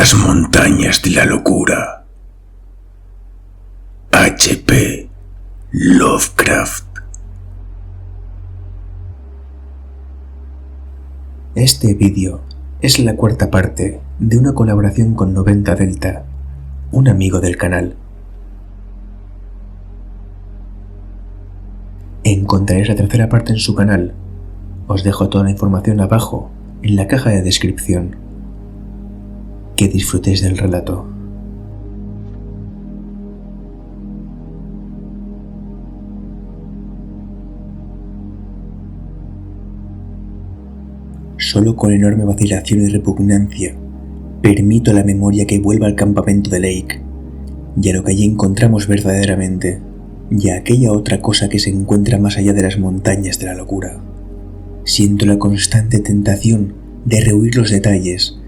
Las montañas de la locura. H.P. Lovecraft. Este vídeo es la cuarta parte de una colaboración con 90 Delta, un amigo del canal. Encontraréis la tercera parte en su canal. Os dejo toda la información abajo en la caja de descripción. Que disfrutéis del relato. Solo con enorme vacilación y repugnancia permito a la memoria que vuelva al campamento de Lake y a lo que allí encontramos verdaderamente, y a aquella otra cosa que se encuentra más allá de las montañas de la locura. Siento la constante tentación de rehuir los detalles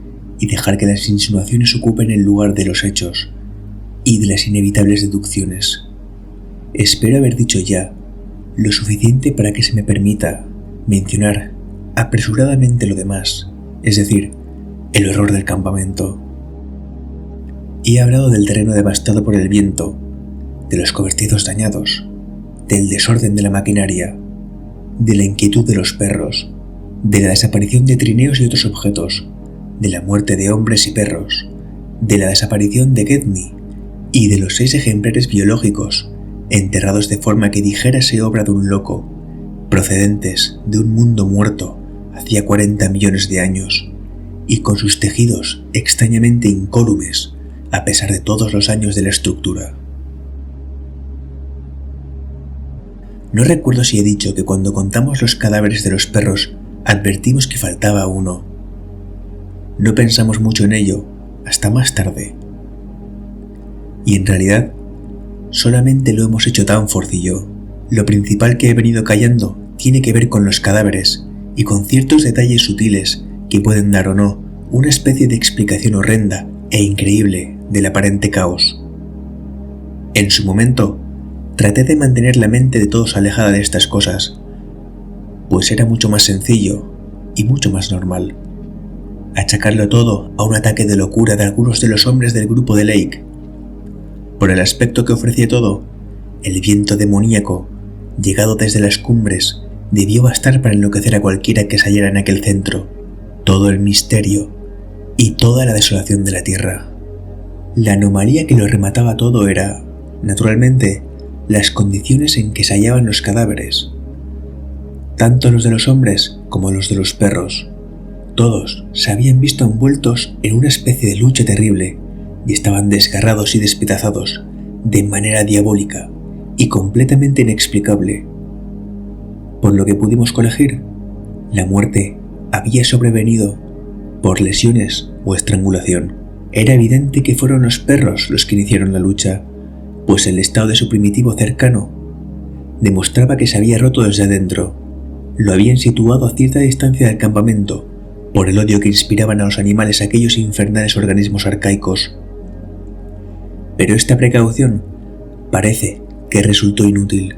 y dejar que las insinuaciones ocupen el lugar de los hechos y de las inevitables deducciones. Espero haber dicho ya lo suficiente para que se me permita mencionar apresuradamente lo demás, es decir, el horror del campamento. He hablado del terreno devastado por el viento, de los cobertizos dañados, del desorden de la maquinaria, de la inquietud de los perros, de la desaparición de trineos y otros objetos, de la muerte de hombres y perros, de la desaparición de Gedney y de los 6 ejemplares biológicos enterrados de forma que dijérase obra de un loco, procedentes de un mundo muerto hacía 40 millones de años y con sus tejidos extrañamente incólumes a pesar de todos los años de la estructura. No recuerdo si he dicho que cuando contamos los cadáveres de los perros advertimos que faltaba uno. No pensamos mucho en ello hasta más tarde. Y en realidad, solamente lo hemos hecho Danforth y yo. Lo principal que he venido callando tiene que ver con los cadáveres y con ciertos detalles sutiles que pueden dar o no una especie de explicación horrenda e increíble del aparente caos. En su momento, traté de mantener la mente de todos alejada de estas cosas, pues era mucho más sencillo y mucho más normal achacarlo todo a un ataque de locura de algunos de los hombres del grupo de Lake. Por el aspecto que ofrecía todo, el viento demoníaco, llegado desde las cumbres, debió bastar para enloquecer a cualquiera que se hallara en aquel centro, todo el misterio y toda la desolación de la tierra. La anomalía que lo remataba todo era, naturalmente, las condiciones en que se hallaban los cadáveres, tanto los de los hombres como los de los perros. Todos se habían visto envueltos en una especie de lucha terrible y estaban desgarrados y despedazados de manera diabólica y completamente inexplicable. Por lo que pudimos colegir, la muerte había sobrevenido por lesiones o estrangulación. Era evidente que fueron los perros los que iniciaron la lucha, pues el estado de su primitivo cercano demostraba que se había roto desde adentro. Lo habían situado a cierta distancia del campamento por el odio que inspiraban a los animales aquellos infernales organismos arcaicos. Pero esta precaución parece que resultó inútil.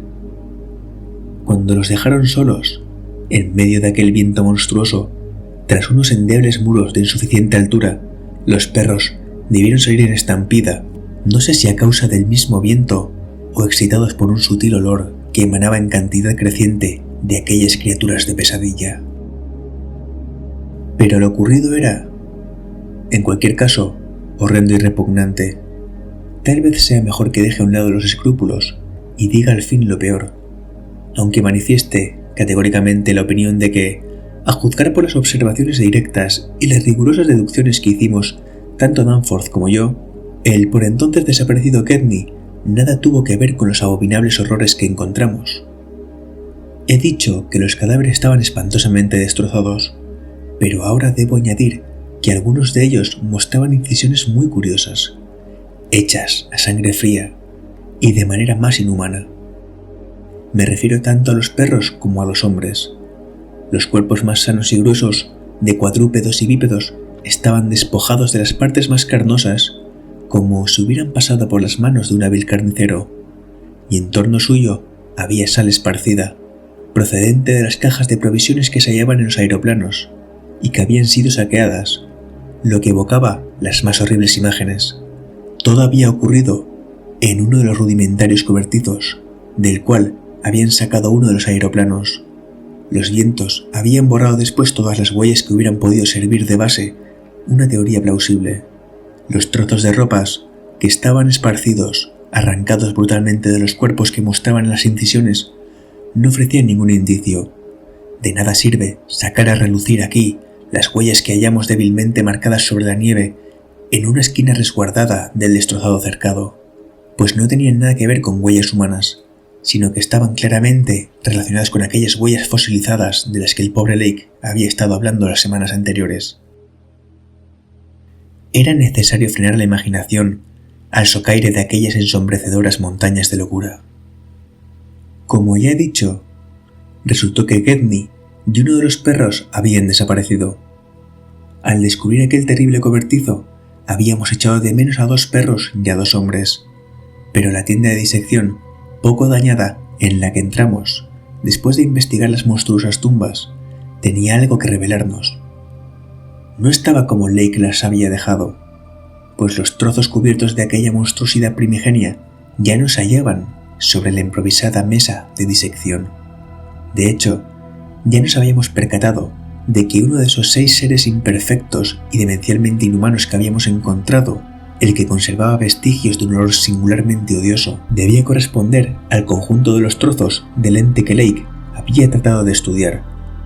Cuando los dejaron solos, en medio de aquel viento monstruoso, tras unos endebles muros de insuficiente altura, los perros debieron salir en estampida, no sé si a causa del mismo viento o excitados por un sutil olor que emanaba en cantidad creciente de aquellas criaturas de pesadilla. Pero lo ocurrido era, en cualquier caso, horrendo y repugnante. Tal vez sea mejor que deje a un lado los escrúpulos y diga al fin lo peor, aunque manifieste categóricamente la opinión de que, a juzgar por las observaciones directas y las rigurosas deducciones que hicimos tanto Danforth como yo, el por entonces desaparecido Gedney nada tuvo que ver con los abominables horrores que encontramos. He dicho que los cadáveres estaban espantosamente destrozados, pero ahora debo añadir que algunos de ellos mostraban incisiones muy curiosas, hechas a sangre fría y de manera más inhumana. Me refiero tanto a los perros como a los hombres. Los cuerpos más sanos y gruesos de cuadrúpedos y bípedos estaban despojados de las partes más carnosas, como si hubieran pasado por las manos de un hábil carnicero, y en torno suyo había sal esparcida, procedente de las cajas de provisiones que se hallaban en los aeroplanos y que habían sido saqueadas, lo que evocaba las más horribles imágenes. Todo había ocurrido en uno de los rudimentarios cobertizos, del cual habían sacado uno de los aeroplanos. Los vientos habían borrado después todas las huellas que hubieran podido servir de base una teoría plausible. Los trozos de ropas que estaban esparcidos, arrancados brutalmente de los cuerpos que mostraban las incisiones, no ofrecían ningún indicio. De nada sirve sacar a relucir aquí las huellas que hallamos débilmente marcadas sobre la nieve en una esquina resguardada del destrozado cercado, pues no tenían nada que ver con huellas humanas, sino que estaban claramente relacionadas con aquellas huellas fosilizadas de las que el pobre Lake había estado hablando las semanas anteriores. Era necesario frenar la imaginación al socaire de aquellas ensombrecedoras montañas de locura. Como ya he dicho, resultó que Gedney y uno de los perros habían desaparecido. Al descubrir aquel terrible cobertizo, habíamos echado de menos a 2 perros y a 2 hombres, pero la tienda de disección, poco dañada, en la que entramos, después de investigar las monstruosas tumbas, tenía algo que revelarnos. No estaba como Lake las había dejado, pues los trozos cubiertos de aquella monstruosidad primigenia ya no se hallaban sobre la improvisada mesa de disección. De hecho, ya nos habíamos percatado de que uno de esos 6 seres imperfectos y demencialmente inhumanos que habíamos encontrado, el que conservaba vestigios de un olor singularmente odioso, debía corresponder al conjunto de los trozos del ente que Lake había tratado de estudiar.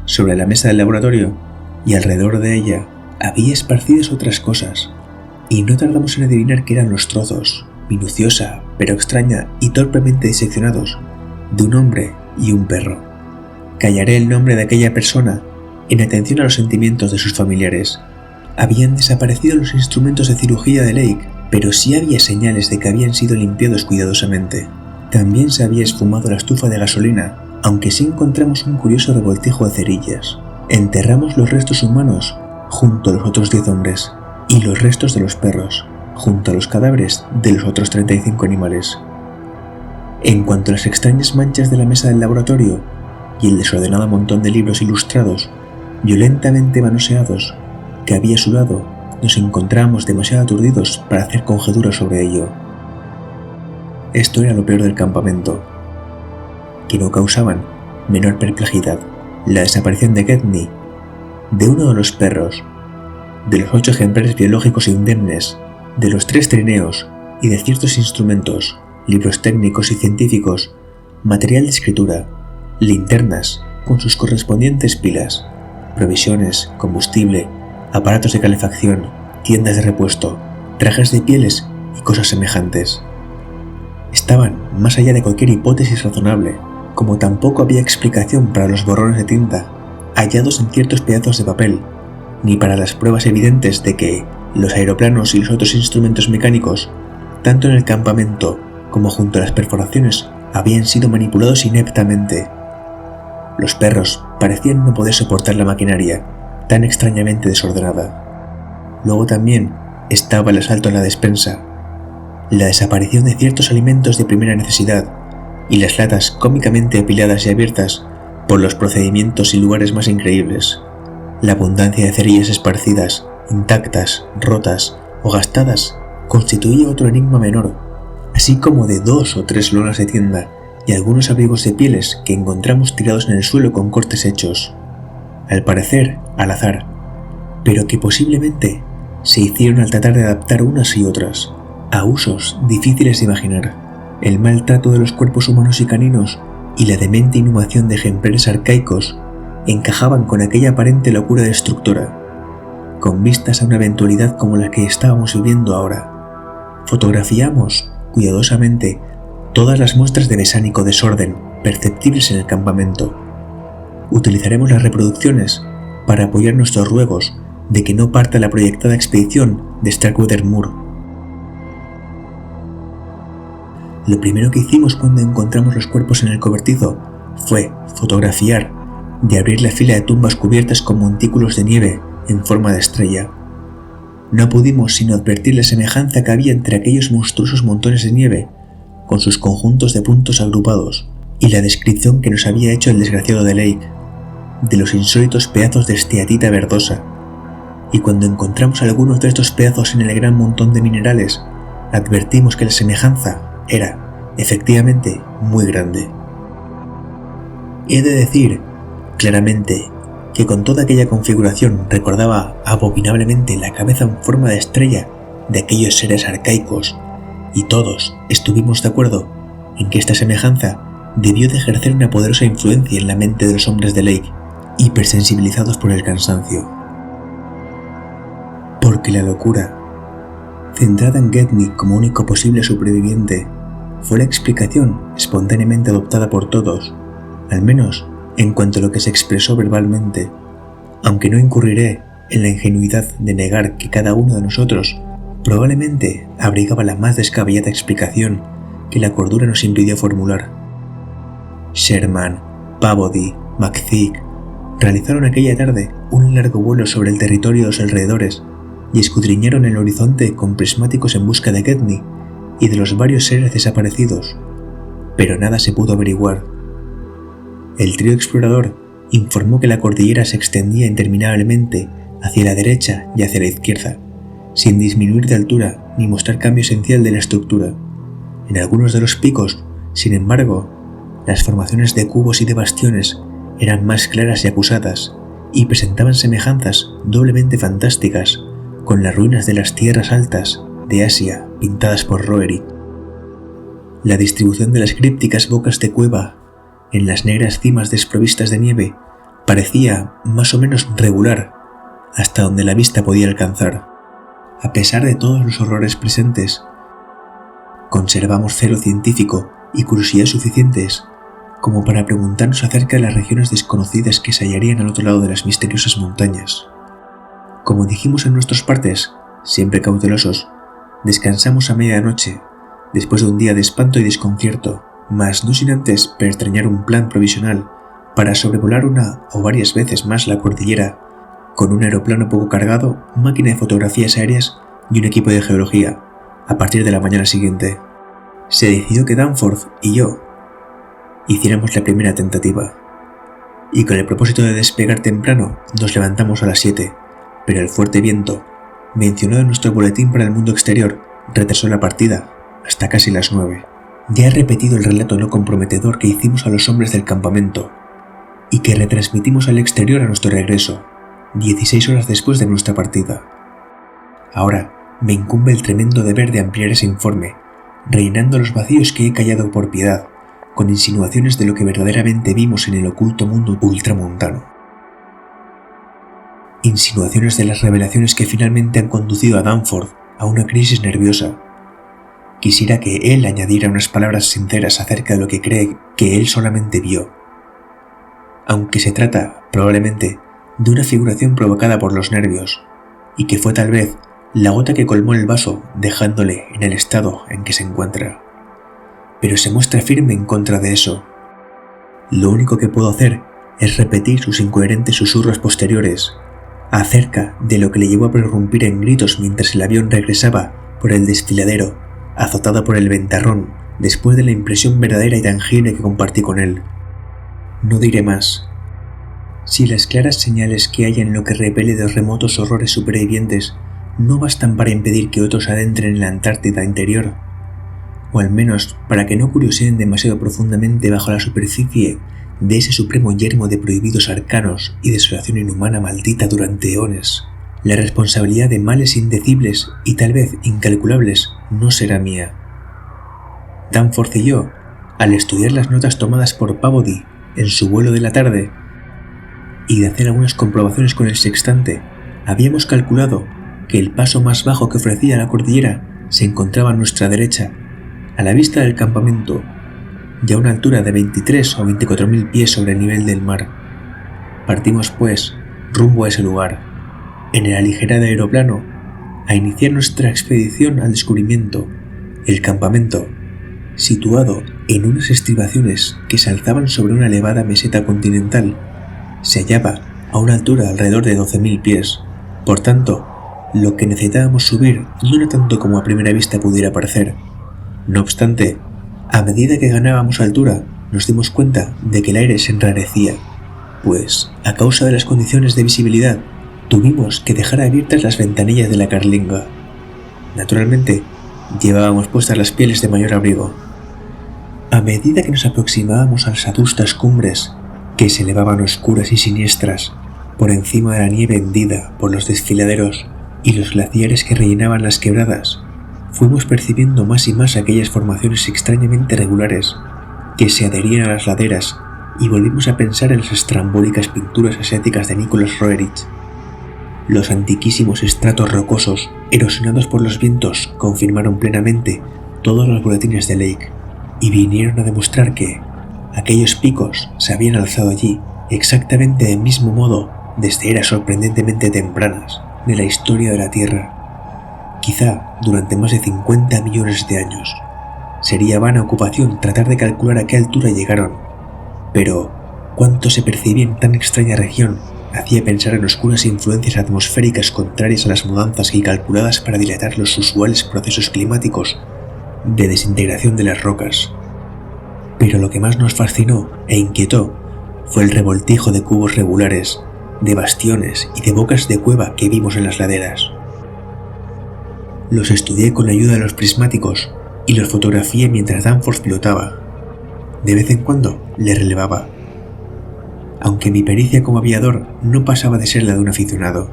Sobre la mesa del laboratorio y alrededor de ella había esparcidas otras cosas, y no tardamos en adivinar que eran los trozos, minuciosa pero extraña y torpemente diseccionados, de un hombre y un perro. Callaré el nombre de aquella persona en atención a los sentimientos de sus familiares. Habían desaparecido los instrumentos de cirugía de Lake, pero sí había señales de que habían sido limpiados cuidadosamente. También se había esfumado la estufa de gasolina, aunque sí encontramos un curioso revoltijo de cerillas. Enterramos los restos humanos junto a los otros 10 hombres, y los restos de los perros junto a los cadáveres de los otros 35 animales. En cuanto a las extrañas manchas de la mesa del laboratorio y el desordenado montón de libros ilustrados, violentamente manoseados, que había a su lado, nos encontrábamos demasiado aturdidos para hacer conjeturas sobre ello. Esto era lo peor del campamento, que no causaban menor perplejidad la desaparición de Gedney, de uno de los perros, de los 8 ejemplares biológicos indemnes, de los 3 trineos y de ciertos instrumentos, libros técnicos y científicos, material de escritura, linternas con sus correspondientes pilas, provisiones, combustible, aparatos de calefacción, tiendas de repuesto, trajes de pieles y cosas semejantes. Estaban más allá de cualquier hipótesis razonable, como tampoco había explicación para los borrones de tinta hallados en ciertos pedazos de papel, ni para las pruebas evidentes de que los aeroplanos y los otros instrumentos mecánicos, tanto en el campamento como junto a las perforaciones, habían sido manipulados ineptamente. Los perros parecían no poder soportar la maquinaria tan extrañamente desordenada. Luego también estaba el asalto a la despensa, la desaparición de ciertos alimentos de primera necesidad y las latas cómicamente apiladas y abiertas por los procedimientos y lugares más increíbles. La abundancia de cerillas esparcidas, intactas, rotas o gastadas constituía otro enigma menor, así como de 2 o 3 lonas de tienda y algunos abrigos de pieles que encontramos tirados en el suelo con cortes hechos, al parecer al azar, pero que posiblemente se hicieron al tratar de adaptar unas y otras a usos difíciles de imaginar. El maltrato de los cuerpos humanos y caninos y la demente inhumación de ejemplares arcaicos encajaban con aquella aparente locura destructora, con vistas a una eventualidad como la que estábamos viviendo ahora. Fotografiamos cuidadosamente todas las muestras de mesánico desorden perceptibles en el campamento. Utilizaremos las reproducciones para apoyar nuestros ruegos de que no parta la proyectada expedición de Starkweather Moor. Lo primero que hicimos cuando encontramos los cuerpos en el cobertizo fue fotografiar y abrir la fila de tumbas cubiertas con montículos de nieve en forma de estrella. No pudimos sino advertir la semejanza que había entre aquellos monstruosos montones de nieve, con sus conjuntos de puntos agrupados, y la descripción que nos había hecho el desgraciado de Lake, de los insólitos pedazos de esteatita verdosa, y cuando encontramos algunos de estos pedazos en el gran montón de minerales, advertimos que la semejanza era, efectivamente, muy grande. He de decir, claramente, que con toda aquella configuración recordaba abominablemente la cabeza en forma de estrella de aquellos seres arcaicos, y todos estuvimos de acuerdo en que esta semejanza debió de ejercer una poderosa influencia en la mente de los hombres de Lake, hipersensibilizados por el cansancio. Porque la locura, centrada en Gedney como único posible superviviente, fue la explicación espontáneamente adoptada por todos, al menos en cuanto a lo que se expresó verbalmente, aunque no incurriré en la ingenuidad de negar que cada uno de nosotros probablemente abrigaba la más descabellada explicación que la cordura nos impidió formular. Sherman, Peabody, McTeague realizaron aquella tarde un largo vuelo sobre el territorio de los alrededores y escudriñaron el horizonte con prismáticos en busca de Gedney y de los varios seres desaparecidos, pero nada se pudo averiguar. El trío explorador informó que la cordillera se extendía interminablemente hacia la derecha y hacia la izquierda, sin disminuir de altura ni mostrar cambio esencial de la estructura. En algunos de los picos, sin embargo, las formaciones de cubos y de bastiones eran más claras y acusadas, y presentaban semejanzas doblemente fantásticas con las ruinas de las tierras altas de Asia pintadas por Roerich. La distribución de las crípticas bocas de cueva en las negras cimas desprovistas de nieve parecía más o menos regular hasta donde la vista podía alcanzar. A pesar de todos los horrores presentes, conservamos celo científico y curiosidad suficientes como para preguntarnos acerca de las regiones desconocidas que se hallarían al otro lado de las misteriosas montañas. Como dijimos en nuestros partes, siempre cautelosos, descansamos a medianoche, después de un día de espanto y desconcierto, mas no sin antes pertreñar un plan provisional para sobrevolar una o varias veces más la cordillera con un aeroplano poco cargado, máquina de fotografías aéreas y un equipo de geología, a partir de la mañana siguiente. Se decidió que Danforth y yo hiciéramos la primera tentativa, y con el propósito de despegar temprano nos levantamos a las 7, pero el fuerte viento, mencionado en nuestro boletín para el mundo exterior, retrasó la partida hasta casi las 9. Ya he repetido el relato no comprometedor que hicimos a los hombres del campamento, y que retransmitimos al exterior a nuestro regreso, 16 horas después de nuestra partida. Ahora me incumbe el tremendo deber de ampliar ese informe, rellenando los vacíos que he callado por piedad, con insinuaciones de lo que verdaderamente vimos en el oculto mundo ultramontano. Insinuaciones de las revelaciones que finalmente han conducido a Danforth a una crisis nerviosa. Quisiera que él añadiera unas palabras sinceras acerca de lo que cree que él solamente vio. Aunque se trata, probablemente, de una figuración provocada por los nervios, y que fue tal vez la gota que colmó el vaso dejándole en el estado en que se encuentra. Pero se muestra firme en contra de eso. Lo único que puedo hacer es repetir sus incoherentes susurros posteriores acerca de lo que le llevó a prorrumpir en gritos mientras el avión regresaba por el desfiladero, azotado por el ventarrón, después de la impresión verdadera y tangible que compartí con él. No diré más. Si las claras señales que hay en lo que revele de los remotos horrores supervivientes no bastan para impedir que otros adentren en la Antártida interior, o al menos para que no curioseen demasiado profundamente bajo la superficie de ese supremo yermo de prohibidos arcanos y desolación inhumana maldita durante eones, la responsabilidad de males indecibles y tal vez incalculables no será mía. Danforth y yo, al estudiar las notas tomadas por Peabody en su vuelo de la tarde y de hacer algunas comprobaciones con el sextante, habíamos calculado que el paso más bajo que ofrecía la cordillera se encontraba a nuestra derecha, a la vista del campamento, y a una altura de 23 o 24.000 pies sobre el nivel del mar. Partimos, pues, rumbo a ese lugar, en el aligerado aeroplano, a iniciar nuestra expedición al descubrimiento. El campamento, situado en unas estribaciones que se alzaban sobre una elevada meseta continental, se hallaba a una altura de alrededor de 12.000 pies. Por tanto, lo que necesitábamos subir no era tanto como a primera vista pudiera parecer. No obstante, a medida que ganábamos altura, nos dimos cuenta de que el aire se enrarecía, pues, a causa de las condiciones de visibilidad, Tuvimos que dejar abiertas las ventanillas de la carlinga. Naturalmente, llevábamos puestas las pieles de mayor abrigo. A medida que nos aproximábamos a las adustas cumbres, que se elevaban oscuras y siniestras, por encima de la nieve hendida por los desfiladeros y los glaciares que rellenaban las quebradas, fuimos percibiendo más y más aquellas formaciones extrañamente regulares que se adherían a las laderas, y volvimos a pensar en las estrambólicas pinturas asiáticas de Nicholas Roerich. Los antiquísimos estratos rocosos, erosionados por los vientos, confirmaron plenamente todos los boletines de Lake, y vinieron a demostrar que aquellos picos se habían alzado allí exactamente del mismo modo desde eras sorprendentemente tempranas de la historia de la Tierra, quizá durante más de 50 millones de años. Sería vana ocupación tratar de calcular a qué altura llegaron, pero cuánto se percibía en tan extraña región hacía pensar en oscuras influencias atmosféricas contrarias a las mudanzas y calculadas para dilatar los usuales procesos climáticos de desintegración de las rocas. Pero lo que más nos fascinó e inquietó fue el revoltijo de cubos regulares, de bastiones y de bocas de cueva que vimos en las laderas. Los estudié con la ayuda de los prismáticos y los fotografié mientras Danforth pilotaba. De vez en cuando le relevaba, aunque mi pericia como aviador no pasaba de ser la de un aficionado.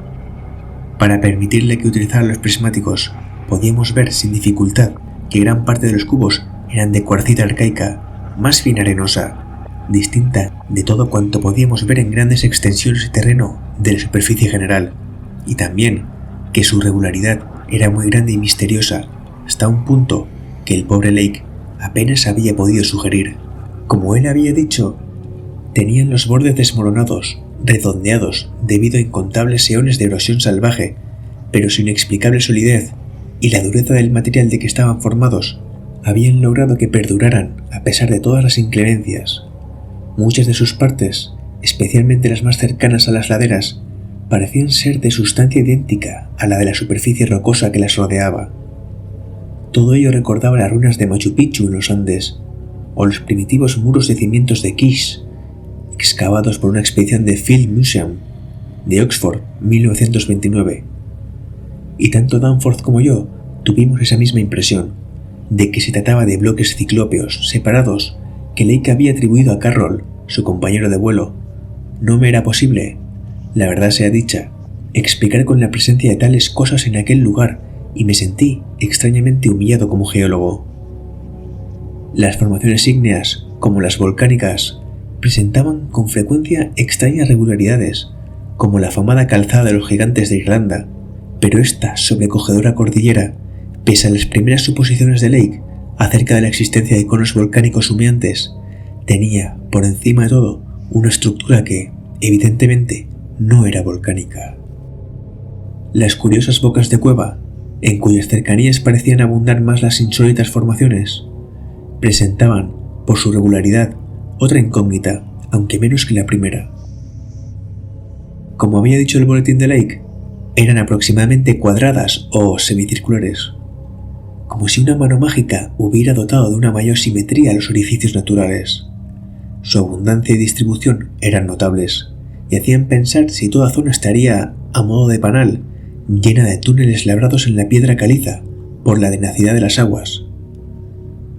Para permitirle que utilizara los prismáticos, podíamos ver sin dificultad que gran parte de los cubos eran de cuarcita arcaica, más bien arenosa, distinta de todo cuanto podíamos ver en grandes extensiones de terreno de la superficie general, y también que su regularidad era muy grande y misteriosa, hasta un punto que el pobre Lake apenas había podido sugerir. Como él había dicho, tenían los bordes desmoronados, redondeados debido a incontables eones de erosión salvaje, pero su inexplicable solidez y la dureza del material de que estaban formados habían logrado que perduraran a pesar de todas las inclemencias. Muchas de sus partes, especialmente las más cercanas a las laderas, parecían ser de sustancia idéntica a la de la superficie rocosa que las rodeaba. Todo ello recordaba las ruinas de Machu Picchu en los Andes, o los primitivos muros de cimientos de Kish, excavados por una expedición de Field Museum de Oxford, 1929. Y tanto Danforth como yo tuvimos esa misma impresión, de que se trataba de bloques ciclópeos separados que Lake había atribuido a Carroll, su compañero de vuelo. No me era posible, la verdad sea dicha, explicar con la presencia de tales cosas en aquel lugar, y me sentí extrañamente humillado como geólogo. Las formaciones ígneas, como las volcánicas, presentaban con frecuencia extrañas regularidades, como la afamada calzada de los gigantes de Irlanda, pero esta sobrecogedora cordillera, pese a las primeras suposiciones de Lake acerca de la existencia de conos volcánicos humeantes, tenía, por encima de todo, una estructura que, evidentemente, no era volcánica. Las curiosas bocas de cueva, en cuyas cercanías parecían abundar más las insólitas formaciones, presentaban, por su regularidad, otra incógnita, aunque menos que la primera. Como había dicho el boletín de Lake, eran aproximadamente cuadradas o semicirculares, como si una mano mágica hubiera dotado de una mayor simetría a los orificios naturales. Su abundancia y distribución eran notables, y hacían pensar si toda zona estaría, a modo de panal, llena de túneles labrados en la piedra caliza por la tenacidad de las aguas.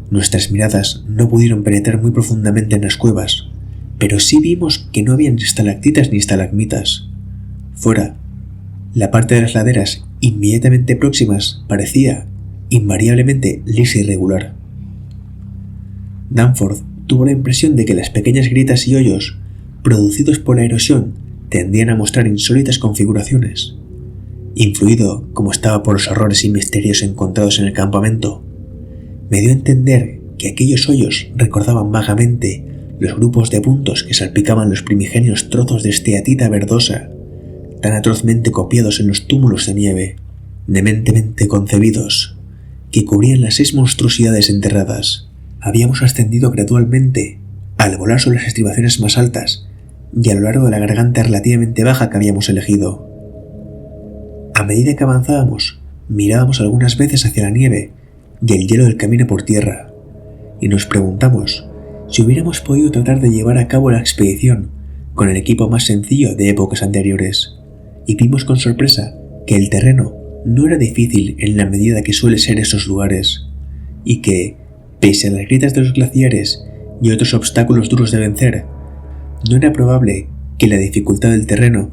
Nuestras miradas no pudieron penetrar muy profundamente en las cuevas, pero sí vimos que no habían estalactitas ni estalagmitas. Fuera, la parte de las laderas inmediatamente próximas parecía, invariablemente, lisa y regular. Danforth tuvo la impresión de que las pequeñas grietas y hoyos, producidos por la erosión, tendían a mostrar insólitas configuraciones. Influido, como estaba por los horrores y misterios encontrados en el campamento, me dio a entender que aquellos hoyos recordaban vagamente los grupos de puntos que salpicaban los primigenios trozos de esteatita verdosa, tan atrozmente copiados en los túmulos de nieve, dementemente concebidos, que cubrían las 6 monstruosidades enterradas. Habíamos ascendido gradualmente, al volar sobre las estribaciones más altas y a lo largo de la garganta relativamente baja que habíamos elegido. A medida que avanzábamos, mirábamos algunas veces hacia la nieve y el hielo del camino por tierra, y nos preguntamos si hubiéramos podido tratar de llevar a cabo la expedición con el equipo más sencillo de épocas anteriores, y vimos con sorpresa que el terreno no era difícil en la medida que suele ser esos lugares, y que, pese a las grietas de los glaciares y otros obstáculos duros de vencer, no era probable que la dificultad del terreno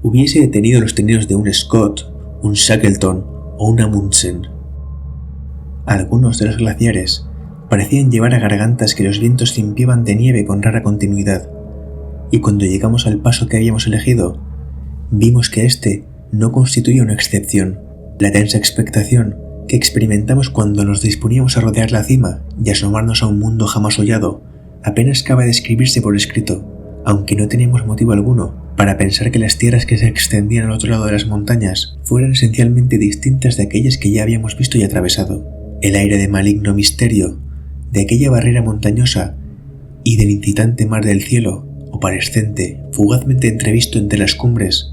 hubiese detenido los trineos de un Scott, un Shackleton o un Amundsen. Algunos de los glaciares parecían llevar a gargantas que los vientos limpiaban de nieve con rara continuidad, y cuando llegamos al paso que habíamos elegido, vimos que este no constituía una excepción. La tensa expectación que experimentamos cuando nos disponíamos a rodear la cima y asomarnos a un mundo jamás hollado apenas cabe describirse por escrito, aunque no teníamos motivo alguno para pensar que las tierras que se extendían al otro lado de las montañas fueran esencialmente distintas de aquellas que ya habíamos visto y atravesado. El aire de maligno misterio de aquella barrera montañosa y del incitante mar del cielo, oparescente, fugazmente entrevisto entre las cumbres,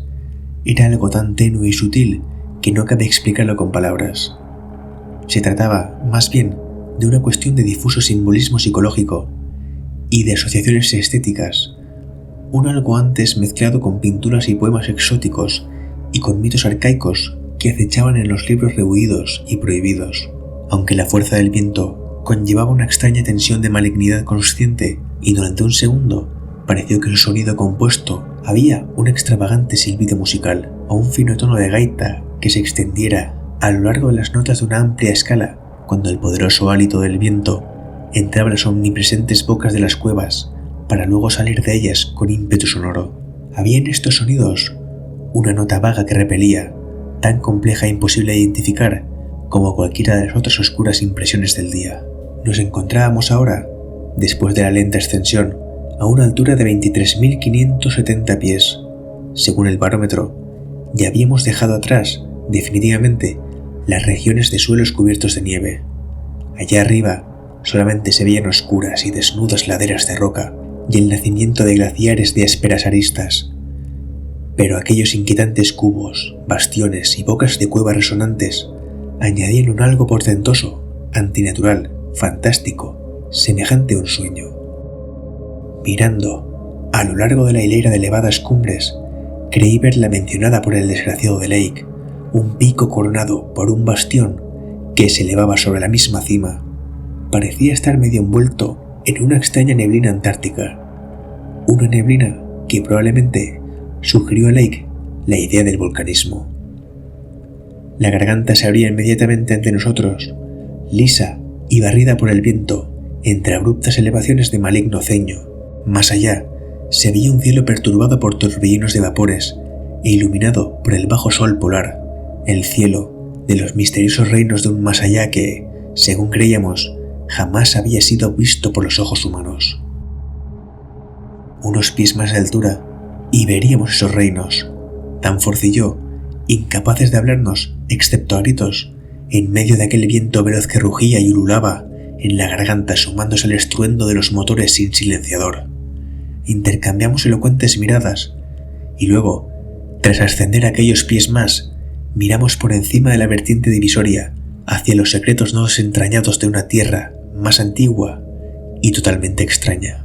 era algo tan tenue y sutil que no cabe explicarlo con palabras. Se trataba, más bien, de una cuestión de difuso simbolismo psicológico y de asociaciones estéticas, un algo antes mezclado con pinturas y poemas exóticos y con mitos arcaicos que acechaban en los libros rehuidos y prohibidos. Aunque la fuerza del viento conllevaba una extraña tensión de malignidad consciente y durante un segundo pareció que su sonido compuesto había un extravagante silbido musical o un fino tono de gaita que se extendiera a lo largo de las notas de una amplia escala cuando el poderoso hálito del viento entraba en las omnipresentes bocas de las cuevas para luego salir de ellas con ímpetu sonoro. Había en estos sonidos una nota vaga que repelía, tan compleja e imposible de identificar como cualquiera de las otras oscuras impresiones del día. Nos encontrábamos ahora, después de la lenta ascensión, a una altura de 23.570 pies, según el barómetro, y habíamos dejado atrás, definitivamente, las regiones de suelos cubiertos de nieve. Allá arriba solamente se veían oscuras y desnudas laderas de roca y el nacimiento de glaciares de ásperas aristas. Pero aquellos inquietantes cubos, bastiones y bocas de cuevas resonantes añadían un algo portentoso, antinatural, fantástico, semejante a un sueño. Mirando a lo largo de la hilera de elevadas cumbres, creí ver la mencionada por el desgraciado de Lake, un pico coronado por un bastión que se elevaba sobre la misma cima. Parecía estar medio envuelto en una extraña neblina antártica, una neblina que probablemente sugirió a Lake la idea del volcanismo. La garganta se abría inmediatamente ante nosotros, lisa y barrida por el viento, entre abruptas elevaciones de maligno ceño. Más allá, se veía un cielo perturbado por torbellinos de vapores e iluminado por el bajo sol polar, el cielo de los misteriosos reinos de un más allá que, según creíamos, jamás había sido visto por los ojos humanos. Unos pies más de altura y veríamos esos reinos, Danforth y yo, incapaces de hablarnos, excepto a gritos, en medio de aquel viento veloz que rugía y ululaba en la garganta sumándose al estruendo de los motores sin silenciador. Intercambiamos elocuentes miradas y luego, tras ascender aquellos pies más, miramos por encima de la vertiente divisoria hacia los secretos nodos entrañados de una tierra más antigua y totalmente extraña.